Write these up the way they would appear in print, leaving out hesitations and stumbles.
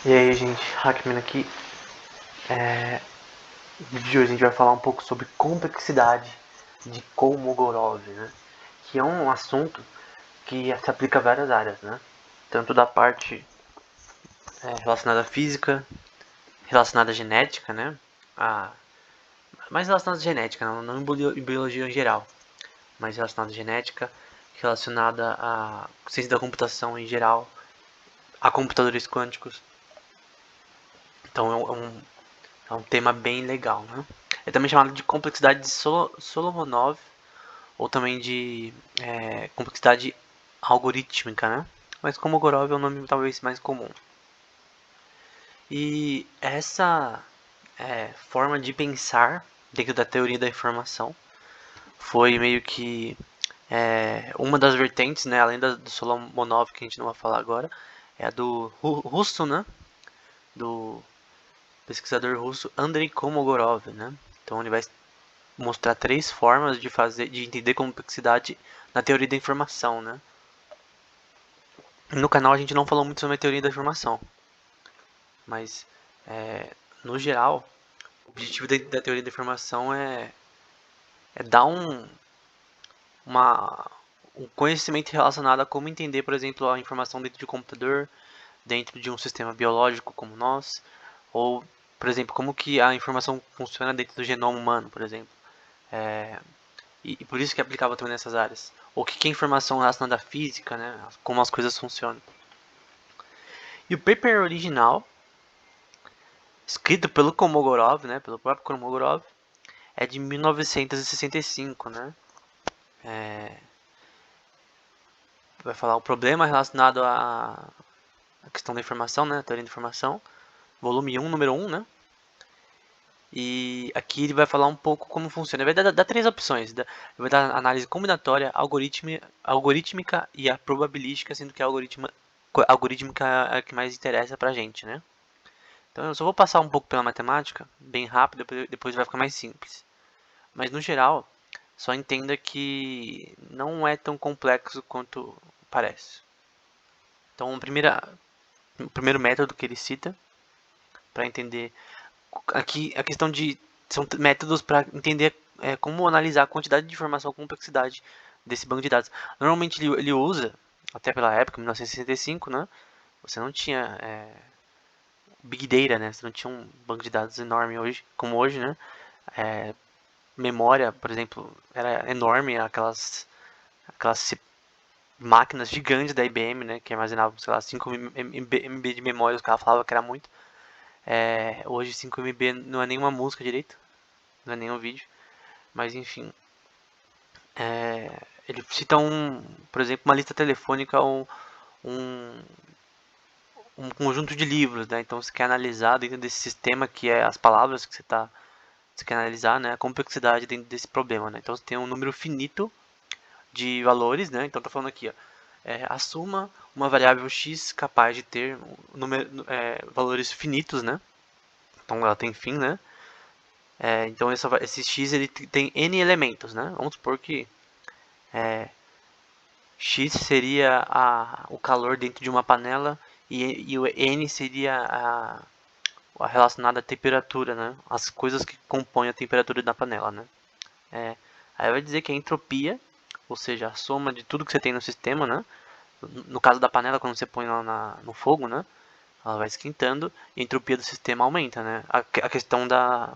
E aí, gente, Hackman aqui. No vídeo de hoje a gente vai falar um pouco sobre complexidade de Kolmogorov, né? Que é um assunto que se aplica a várias áreas, né? Tanto da parte relacionada à física, relacionada à genética, né? A, mais relacionada à genética, não em biologia em geral, mas relacionada à genética, relacionada à ciência da computação em geral, a computadores quânticos. Então é um tema bem legal, né? É também chamado de complexidade de Solomonov, ou também de complexidade algorítmica, né? Mas Kolmogorov é o nome talvez mais comum. E essa forma de pensar dentro da teoria da informação foi meio que uma das vertentes, né? Além do Solomonov, que a gente não vai falar agora, é a do russo, né? Do pesquisador russo Andrei Kolmogorov, né? Então ele vai mostrar três formas de entender complexidade na teoria da informação, né? No canal a gente não falou muito sobre a teoria da informação, mas no geral, o objetivo da teoria da informação é dar um conhecimento relacionado a como entender, por exemplo, a informação dentro de um computador, dentro de um sistema biológico como nós, ou, por exemplo, como que a informação funciona dentro do genoma humano, por exemplo. E por isso que aplicava também nessas áreas. Ou o que é informação relacionada à física, né? Como as coisas funcionam. E o paper original, escrito pelo Kolmogorov, né? Pelo próprio Kolmogorov, é de 1965, né? Vai falar o problema relacionado à questão da informação, né? A teoria da informação. Volume 1, número 1, né? E aqui ele vai falar um pouco como funciona. Ele vai dar três opções. Ele vai dar análise combinatória, algorítmica e a probabilística, sendo que a algorítmica é a que mais interessa pra gente, né? Então eu só vou passar um pouco pela matemática, bem rápido, depois vai ficar mais simples. Mas no geral, só entenda que não é tão complexo quanto parece. Então o primeiro método que ele cita para entender aqui a questão de são métodos para entender como analisar a quantidade de informação, a complexidade desse banco de dados. Normalmente ele usa, até pela época, 1965, né? Você não tinha Big Data, né? Você não tinha um banco de dados enorme hoje, como hoje, né? Memória, por exemplo, era enorme, aquelas máquinas gigantes da IBM, né? Que armazenavam, sei lá, 5 MB de memória, os caras falavam que era muito. Hoje 5 MB não é nenhuma música direito, não é nenhum vídeo, mas enfim. Ele cita por exemplo, uma lista telefônica ou um, um conjunto de livros, né? Então você quer analisar dentro desse sistema que é as palavras que você quer analisar, né? A complexidade dentro desse problema, né? Então você tem um número finito de valores, né? Então tá falando aqui, ó, assuma uma variável x capaz de ter valores finitos, né? Então ela tem fim, né? Então esse x ele tem n elementos, né? Vamos supor que x seria o calor dentro de uma panela e o n seria a relacionada à temperatura, né? As coisas que compõem a temperatura da panela, né? Aí vai dizer que a entropia, ou seja, a soma de tudo que você tem no sistema, né? No caso da panela, quando você põe lá no fogo, né? Ela vai esquentando e a entropia do sistema aumenta, né? A questão da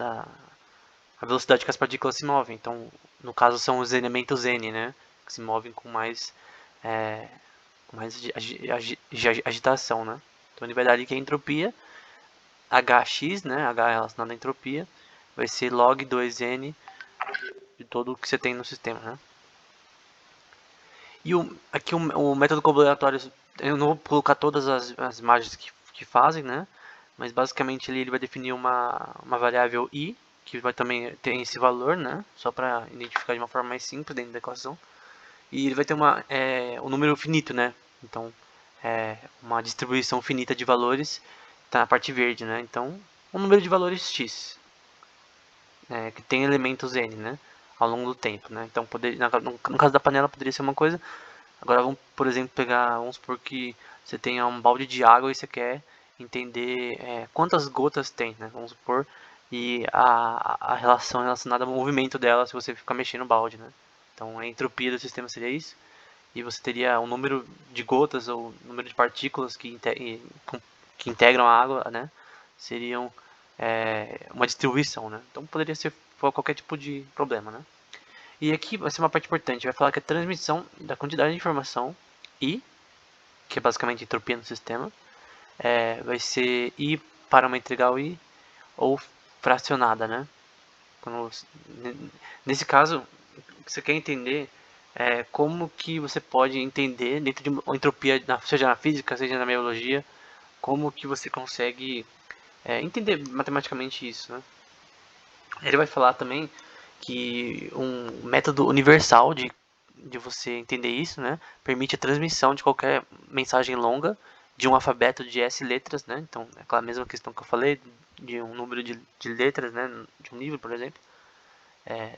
a velocidade que as partículas se movem. Então, no caso, são os elementos N, né? Que se movem com mais agitação, né? Então ele vai dar ali que a entropia, Hx, né? H relacionado à entropia, vai ser log 2N de todo o que você tem no sistema, né? E aqui o método combinatório, eu não vou colocar todas as imagens que fazem, né? Mas basicamente ele vai definir uma variável i, que vai também ter esse valor, né? Só para identificar de uma forma mais simples dentro da equação. E ele vai ter um número finito, né? Então, uma distribuição finita de valores tá na parte verde, né? Então, um número de valores x, que tem elementos n, né? Ao longo do tempo, né? Então, no caso da panela poderia ser uma coisa, Agora vamos, por exemplo, vamos supor que você tenha um balde de água e você quer entender quantas gotas tem, né? Vamos supor, e a relação relacionada ao movimento dela se você ficar mexendo o balde, né? Então a entropia do sistema seria isso, e você teria o número de gotas ou número de partículas que integram a água, né? Seriam uma distribuição, né? Então poderia ser qualquer tipo de problema, né? E aqui vai ser uma parte importante, vai falar que a transmissão da quantidade de informação I, que é basicamente entropia no sistema, vai ser I para uma integral I ou fracionada, né? Quando, nesse caso, você quer entender como que você pode entender dentro de uma entropia, seja na física, seja na biologia, como que você consegue entender matematicamente isso, né? Ele vai falar também que um método universal de você entender isso, né, permite a transmissão de qualquer mensagem longa de um alfabeto de S letras, né, então é aquela mesma questão que eu falei de um número de letras, né, de um livro, por exemplo,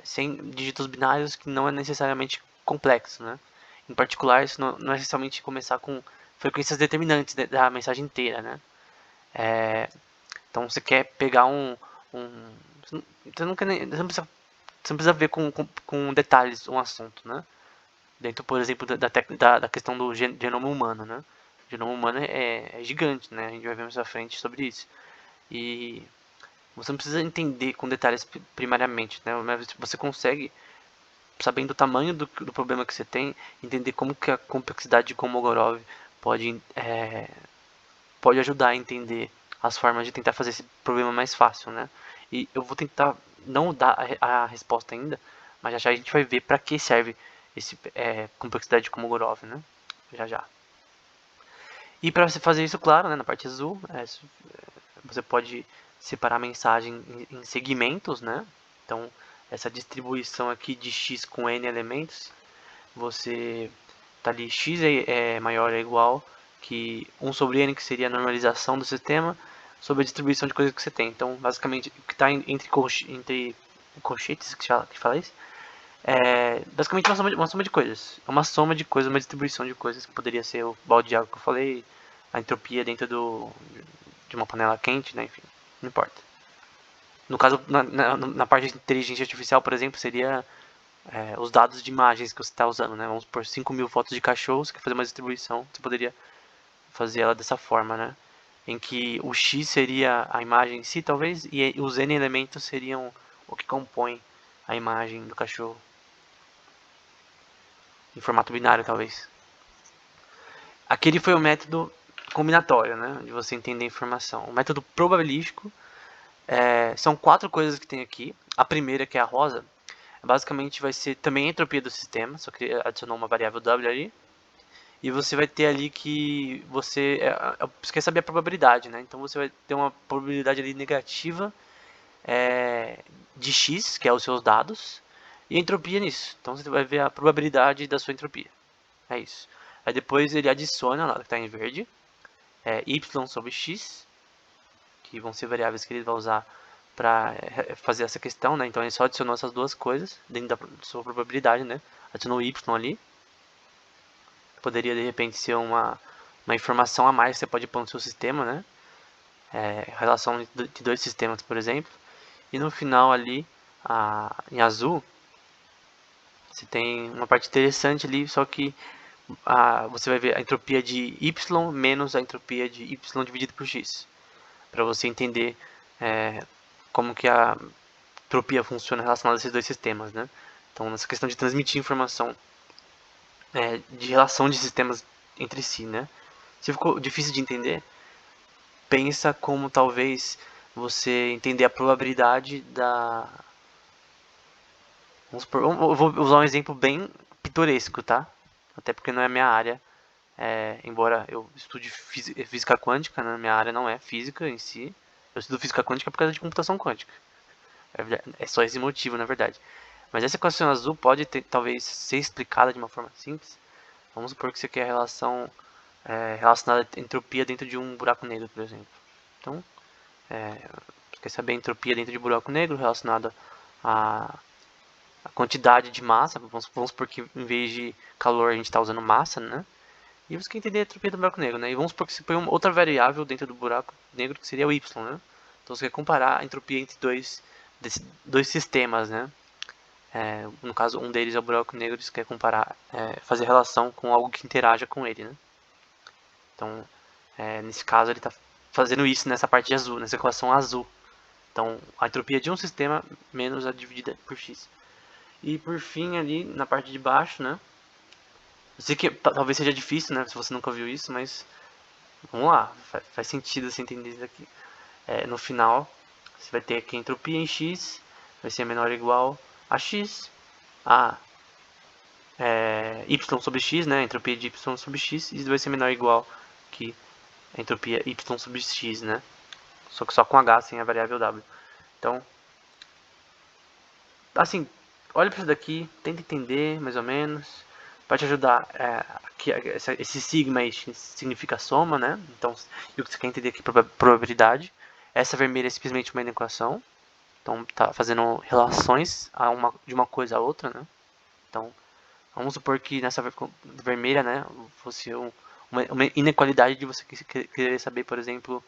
sem dígitos binários que não é necessariamente complexo, né. Em particular, isso não é necessariamente começar com frequências determinantes da mensagem inteira, né. Então você quer pegar um você não, quer nem, você não precisa ver com detalhes um assunto, né? Dentro, por exemplo, da questão do genoma humano, né? O genoma humano é gigante, né? A gente vai ver mais à frente sobre isso. E você não precisa entender com detalhes primariamente, né? Mas você consegue, sabendo o tamanho do problema que você tem, entender como que a complexidade de Kolmogorov pode ajudar a entender as formas de tentar fazer esse problema mais fácil, né? E eu vou tentar não dar a resposta ainda, mas já já a gente vai ver para que serve esse complexidade de Kolmogorov, né? Já já. E para você fazer isso, claro, né, na parte azul, você pode separar a mensagem em segmentos, né? Então, essa distribuição aqui de x com n elementos, você tá ali x é maior ou igual que 1 sobre n, que seria a normalização do sistema, sobre a distribuição de coisas que você tem. Então, basicamente, o que está entre colchetes, que fala isso, é basicamente uma soma de coisas. É uma soma de coisas, uma distribuição de coisas, que poderia ser o balde de água que eu falei, a entropia dentro de uma panela quente, né? Enfim, não importa. No caso, na parte de inteligência artificial, por exemplo, seria os dados de imagens que você está usando, né? Vamos por 5.000 fotos de cachorros, você quer fazer uma distribuição, você poderia fazer ela dessa forma, né? Em que o X seria a imagem em si, talvez, e os N elementos seriam o que compõe a imagem do cachorro. Em formato binário, talvez. Aquele foi o método combinatório, né? De você entender a informação. O método probabilístico são 4 coisas que tem aqui. A primeira, que é a rosa, basicamente vai ser também a entropia do sistema, só que adicionou uma variável W ali. E você vai ter ali que você quer saber a probabilidade, né? Então você vai ter uma probabilidade ali negativa de x, que é os seus dados, e a entropia nisso. Então você vai ver a probabilidade da sua entropia. É isso. Aí depois ele adiciona, lá que está em verde, y sobre x, que vão ser variáveis que ele vai usar para fazer essa questão, né? Então ele só adicionou essas duas coisas dentro da sua probabilidade, né? Adicionou y ali. Poderia de repente ser uma informação a mais que você pode pôr no seu sistema, né? Relação de dois sistemas, por exemplo. E no final ali, em azul, você tem uma parte interessante ali, só que você vai ver a entropia de y menos a entropia de y dividido por x. Para você entender como que a entropia funciona relacionada a esses dois sistemas, né? Então, nessa questão de transmitir informação de relação de sistemas entre si, né? Se ficou difícil de entender, pensa como talvez você entender a probabilidade da... eu vou usar um exemplo bem pitoresco, tá? Até porque não é a minha área, embora eu estude física quântica, né? Minha área não é física em si. Eu estudo física quântica por causa de computação quântica. É só esse motivo, na verdade. Mas essa equação azul pode talvez ser explicada de uma forma simples. Vamos supor que você quer a relação relacionada à entropia dentro de um buraco negro, por exemplo. Então, você quer saber a entropia dentro de um buraco negro relacionada a a quantidade de massa, vamos supor que em vez de calor a gente está usando massa, né? E você quer entender a entropia do buraco negro, né? E vamos supor que você põe uma outra variável dentro do buraco negro, que seria o y, né? Então você quer comparar a entropia entre dois sistemas, né? No caso, um deles é o buraco negro, você quer comparar, fazer relação com algo que interaja com ele, né? Então, nesse caso, ele está fazendo isso nessa parte azul, nessa equação azul. Então, a entropia de um sistema menos a dividida por x. E por fim, ali na parte de baixo, né? Eu sei que talvez seja difícil, né? Se você nunca viu isso, mas vamos lá, faz sentido você entender isso aqui. No final, você vai ter que a entropia em x vai ser menor ou igual a x, a y sobre x, né? A entropia de y sobre x, e isso vai ser menor ou igual que a entropia y sobre x, né? Só que só com h, sem a variável w. Então, assim, olha para isso daqui, tenta entender mais ou menos. Vai te ajudar, que esse sigma aí significa soma, né? Então, e o que você quer entender aqui é probabilidade. Essa vermelha é simplesmente uma equação. Então, tá fazendo relações de uma coisa a outra, né? Então, vamos supor que nessa vermelha, né, fosse uma inequalidade de você querer saber, por exemplo,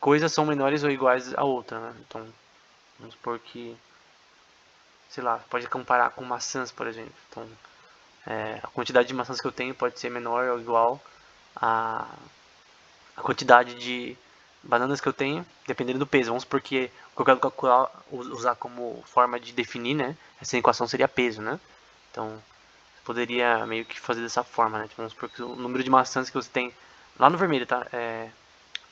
coisas são menores ou iguais a outra, né? Então, vamos supor que, sei lá, pode comparar com maçãs, por exemplo. Então, a quantidade de maçãs que eu tenho pode ser menor ou igual a quantidade de bananas que eu tenho, dependendo do peso. Vamos supor que eu quero calcular, usar como forma de definir, né? Essa equação seria peso, né? Então, poderia meio que fazer dessa forma, né? Tipo, vamos supor que o número de maçãs que você tem lá no vermelho, tá?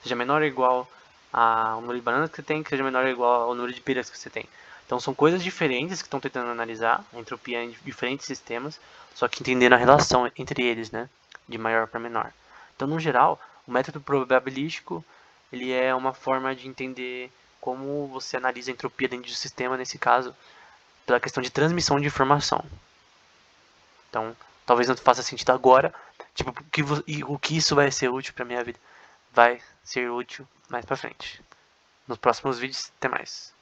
Seja menor ou igual ao número de bananas que você tem, que seja menor ou igual ao número de peras que você tem. Então são coisas diferentes que estão tentando analisar a entropia em diferentes sistemas, só que entendendo a relação entre eles, né? De maior para menor. Então, no geral, o método probabilístico ele é uma forma de entender como você analisa a entropia dentro do sistema, nesse caso, pela questão de transmissão de informação. Então, talvez não faça sentido agora, tipo, o que isso vai ser útil para minha vida vai ser útil mais para frente. Nos próximos vídeos, até mais.